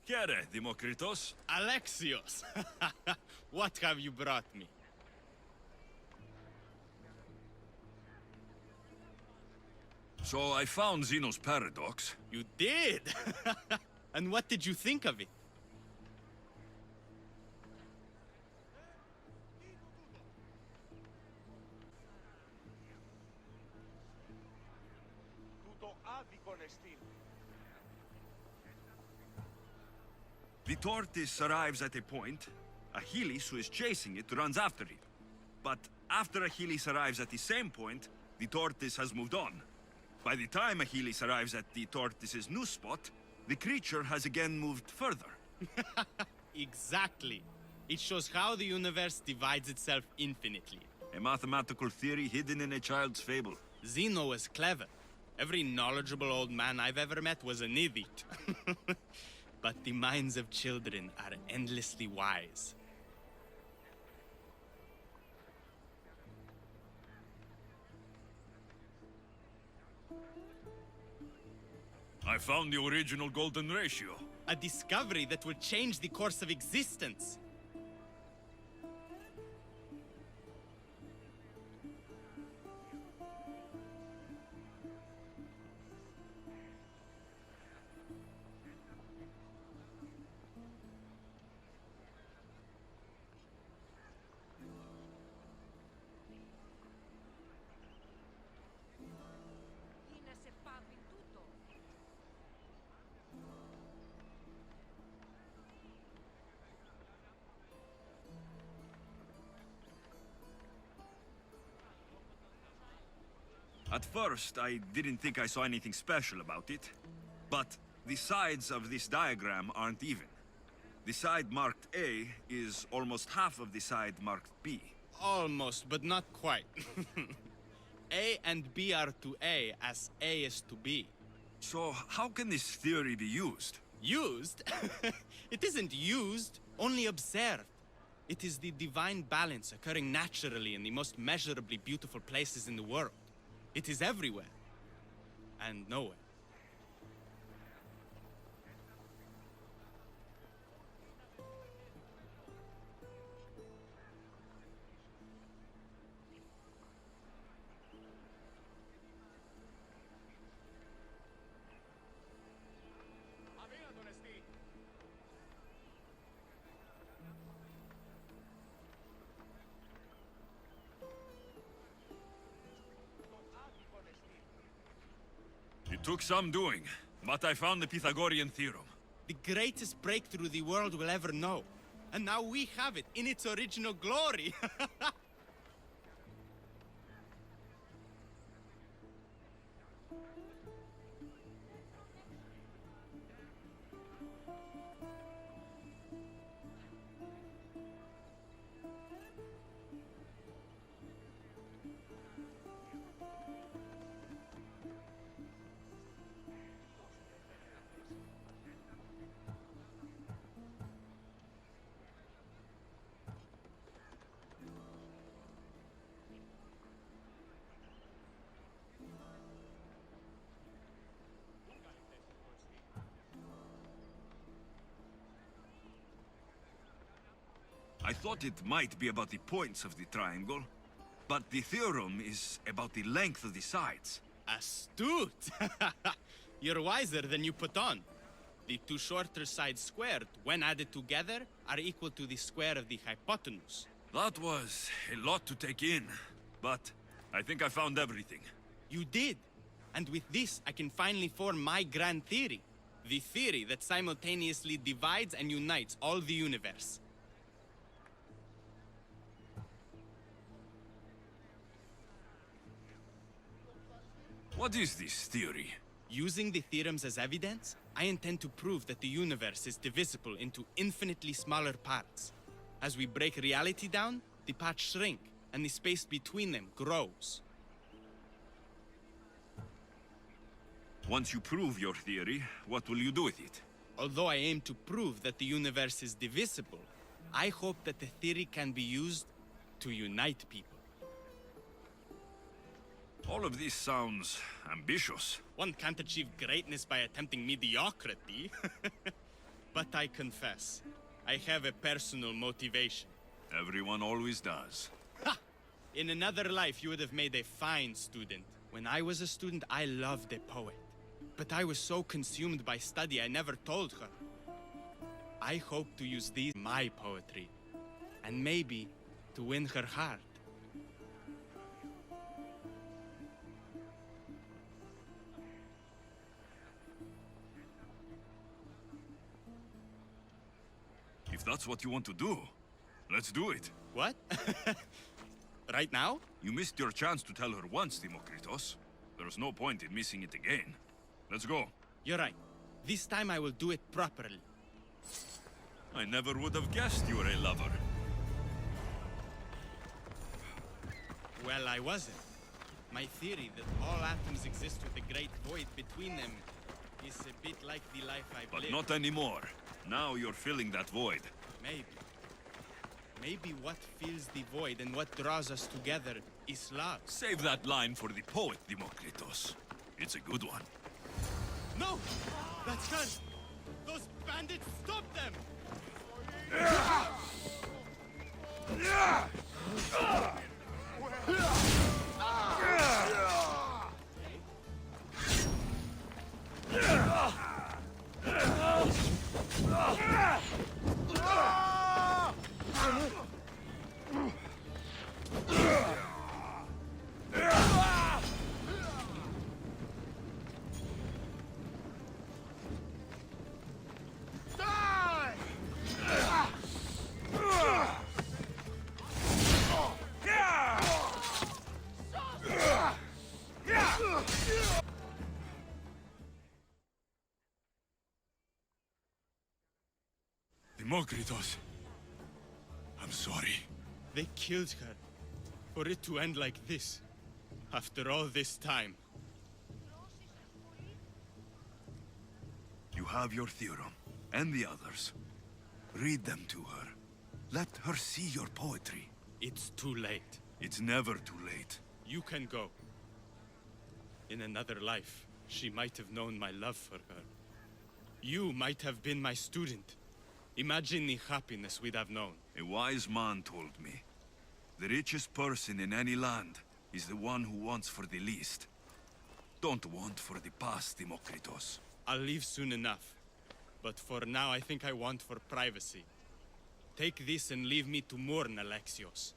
Kere, Demokritos. Alexios! What have you brought me? So I found Zeno's paradox. You did? And what did you think of it? The tortoise arrives at a point. Achilles, who is chasing it, runs after it. But after Achilles arrives at the same point, the tortoise has moved on. By the time Achilles arrives at the tortoise's new spot, the creature has again moved further. Exactly. It shows how the universe divides itself infinitely. A mathematical theory hidden in a child's fable. Zeno was clever. Every knowledgeable old man I've ever met was an idiot. But the minds of children are endlessly wise. I found the original golden ratio. A discovery that will change the course of existence. At first, I didn't think I saw anything special about it. But the sides of this diagram aren't even. The side marked A is almost half of the side marked B. Almost, but not quite. A and B are to A as A is to B. So, how can this theory be used? Used? It isn't used, only observed. It is the divine balance occurring naturally in the most measurably beautiful places in the world. It is everywhere. And nowhere. It took some doing, but I found the Pythagorean theorem. The greatest breakthrough the world will ever know. And now we have it in its original glory. I thought it might be about the points of the triangle, but the theorem is about the length of the sides. Astute! You're wiser than you put on. The two shorter sides squared, when added together, are equal to the square of the hypotenuse. That was a lot to take in, but I think I found everything. You did. And with this, I can finally form my grand theory. The theory that simultaneously divides and unites all the universe. What is this theory? Using the theorems as evidence, I intend to prove that the universe is divisible into infinitely smaller parts. As we break reality down, the parts shrink, and the space between them grows. Once you prove your theory, what will you do with it? Although I aim to prove that the universe is divisible, I hope that the theory can be used to unite people. All of this sounds ambitious. One can't achieve greatness by attempting mediocrity. But I confess, I have a personal motivation. Everyone always does. Ha! In another life, you would have made a fine student. When I was a student, I loved a poet. But I was so consumed by study, I never told her. I hope to use these in my poetry, and maybe to win her heart. If that's what you want to do, let's do it. What? Right now? You missed your chance to tell her once, Demokritos. There's no point in missing it again. Let's go. You're right. This time I will do it properly. I never would have guessed you were a lover. Well, I wasn't. My theory that all atoms exist with a great void between them is a bit like the life I've But lived. not anymore. Now you're filling that void. Maybe. Maybe what fills the void and what draws us together is love. Save that line for the poet, Demokritos. It's a good one. No! That's her! Those bandits, stop them! Demokritos. I'm sorry. They killed her. For it to end like this. After all this time. You have your theorem, and the others. Read them to her. Let her see your poetry. It's too late. It's never too late. You can go. In another life, she might have known my love for her. You might have been my student. Imagine the happiness we'd have known. A wise man told me. The richest person in any land is the one who wants for the least. Don't want for the past, Demokritos. I'll leave soon enough. But for now, I think I want for privacy. Take this and leave me to mourn, Alexios.